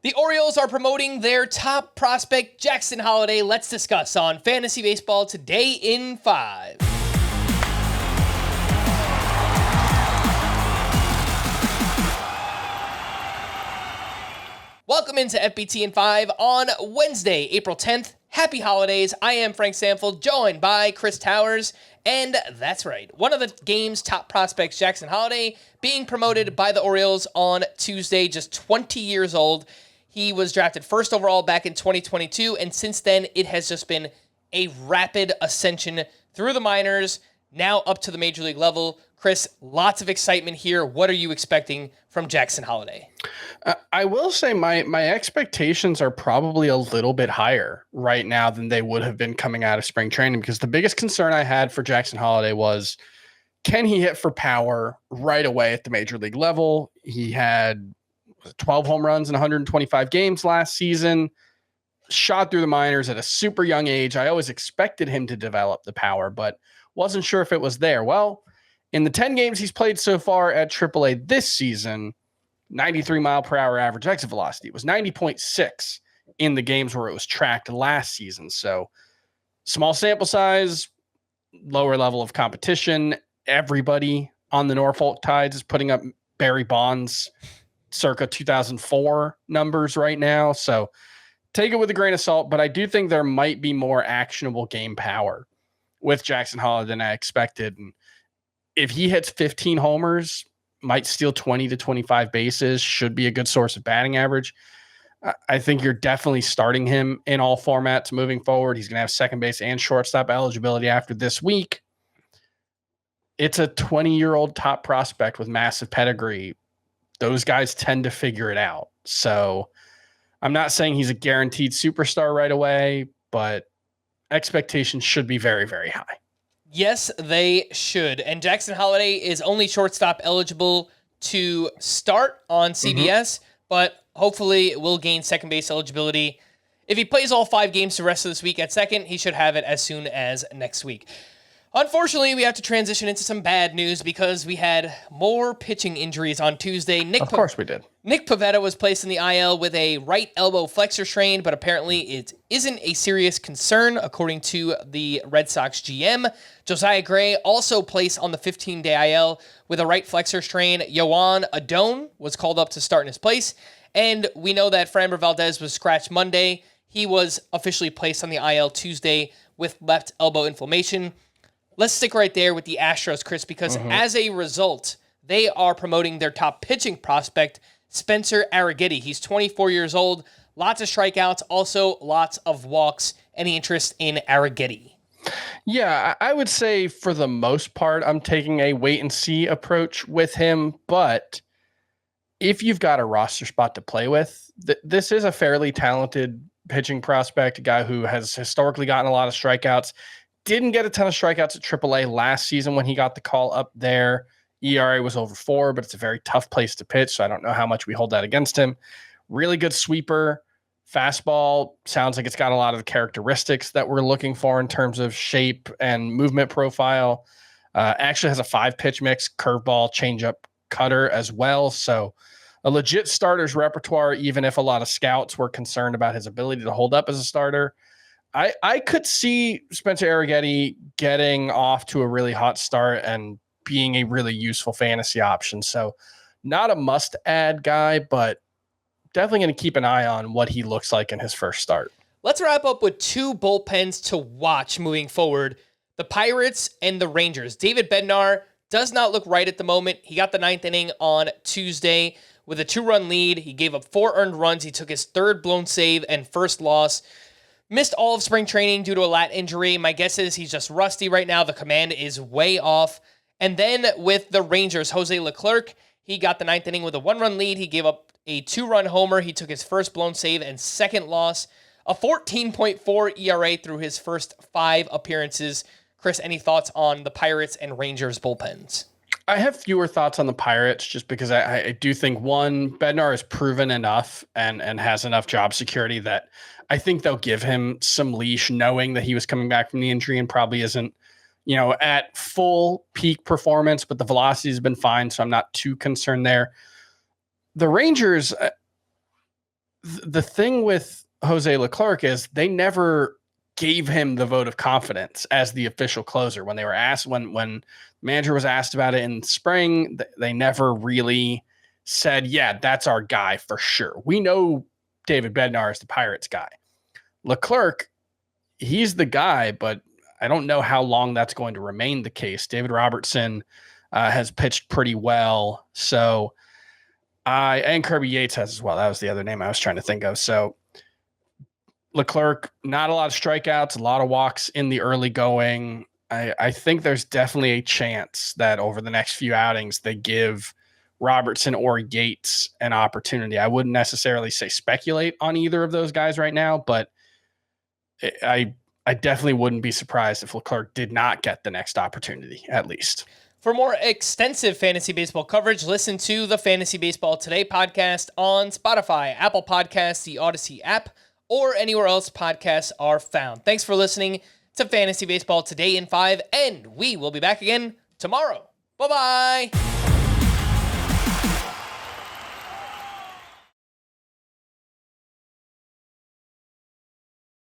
The Orioles are promoting their top prospect, Jackson Holliday. Let's discuss on Fantasy Baseball Today in 5. Welcome into FBT in 5 on Wednesday, April 10th. Happy holidays. I am Frank Samfeld, joined by Chris Towers. And that's right, one of the game's top prospects, Jackson Holliday, being promoted by the Orioles on Tuesday, just 20 years old. He was drafted first overall back in 2022, and since then, it has just been a rapid ascension through the minors, now up to the major league level. Chris, lots of excitement here. What are you expecting from Jackson Holliday? I will say my expectations are probably a little bit higher right now than they would have been coming out of spring training, because the biggest concern I had for Jackson Holliday was, can he hit for power right away at the major league level? He had 12 home runs in 125 games last season, shot through the minors at a super young age. I always expected him to develop the power, but wasn't sure if it was there. Well, in the 10 games he's played so far at AAA this season, 93 mile per hour average exit velocity. It was 90.6 in the games where it was tracked last season. So small sample size, lower level of competition. Everybody on the Norfolk Tides is putting up Barry Bonds circa 2004 numbers right now. So take it with a grain of salt, but I do think there might be more actionable game power with Jackson Holliday than I expected. And if he hits 15 homers, might steal 20 to 25 bases, should be a good source of batting average. I think you're definitely starting him in all formats moving forward. He's going to have second base and shortstop eligibility after this week. It's a 20-year-old top prospect with massive pedigree. Those guys tend to figure it out. So I'm not saying he's a guaranteed superstar right away, but expectations should be very, very high. Yes, they should. And Jackson Holliday is only shortstop eligible to start on CBS, but hopefully will gain second base eligibility. If he plays all 5 games the rest of this week at second, he should have it as soon as next week. Unfortunately, we have to transition into some bad news because we had more pitching injuries on Tuesday. Of course we did. Nick Pivetta was placed in the IL with a right elbow flexor strain, but apparently it isn't a serious concern, according to the Red Sox GM. Josiah Gray also placed on the 15-day IL with a right flexor strain. Yohan Adon was called up to start in his place, and we know that Framber Valdez was scratched Monday. He was officially placed on the IL Tuesday with left elbow inflammation. Let's stick right there with the Astros, Chris, because as a result, they are promoting their top pitching prospect, Spencer Arrighetti. He's 24 years old, lots of strikeouts, also lots of walks. Any interest in Arrighetti? Yeah, I would say for the most part, I'm taking a wait and see approach with him. But if you've got a roster spot to play with, this is a fairly talented pitching prospect, a guy who has historically gotten a lot of strikeouts. Didn't get a ton of strikeouts at AAA last season when he got the call up there. ERA was over 4, but it's a very tough place to pitch, so I don't know how much we hold that against him. Really good sweeper. Fastball sounds like it's got a lot of the characteristics that we're looking for in terms of shape and movement profile. Actually has a 5-pitch mix, curveball, changeup, cutter as well. So a legit starter's repertoire, even if a lot of scouts were concerned about his ability to hold up as a starter. I could see Spencer Arrighetti getting off to a really hot start and being a really useful fantasy option. So not a must-add guy, but definitely going to keep an eye on what he looks like in his first start. Let's wrap up with 2 bullpens to watch moving forward. The Pirates and the Rangers. David Bednar does not look right at the moment. He got the 9th inning on Tuesday with a 2-run lead. He gave up 4 earned runs. He took his 3rd blown save and first loss. Missed all of spring training due to a lat injury. My guess is he's just rusty right now. The command is way off. And then with the Rangers, Jose Leclerc, he got the 9th inning with a 1-run lead. He gave up a 2-run homer. He took his first blown save and second loss. A 14.4 ERA through his first 5 appearances. Chris, any thoughts on the Pirates and Rangers bullpens? I have fewer thoughts on the Pirates just because I do think, one, Bednar has proven enough and has enough job security that I think they'll give him some leash, knowing that he was coming back from the injury and probably isn't, at full peak performance, but the velocity has been fine, so I'm not too concerned there. The Rangers, the thing with Jose Leclerc is they never gave him the vote of confidence as the official closer. When they were asked, when manager was asked about it in spring, they never really said, yeah, that's our guy for sure. We know David Bednar is the Pirates guy. Leclerc, he's the guy, but I don't know how long that's going to remain the case. David Robertson has pitched pretty well. So, and Kirby Yates has as well. That was the other name I was trying to think of. So Leclerc, not a lot of strikeouts, a lot of walks in the early going. I think there's definitely a chance that over the next few outings, they give Robertson or Yates an opportunity. I wouldn't necessarily say speculate on either of those guys right now, but I definitely wouldn't be surprised if Leclerc did not get the next opportunity, at least. For more extensive fantasy baseball coverage, listen to the Fantasy Baseball Today podcast on Spotify, Apple Podcasts, the Audacy app, or anywhere else podcasts are found. Thanks for listening to Fantasy Baseball Today in 5, and we will be back again tomorrow. Bye-bye.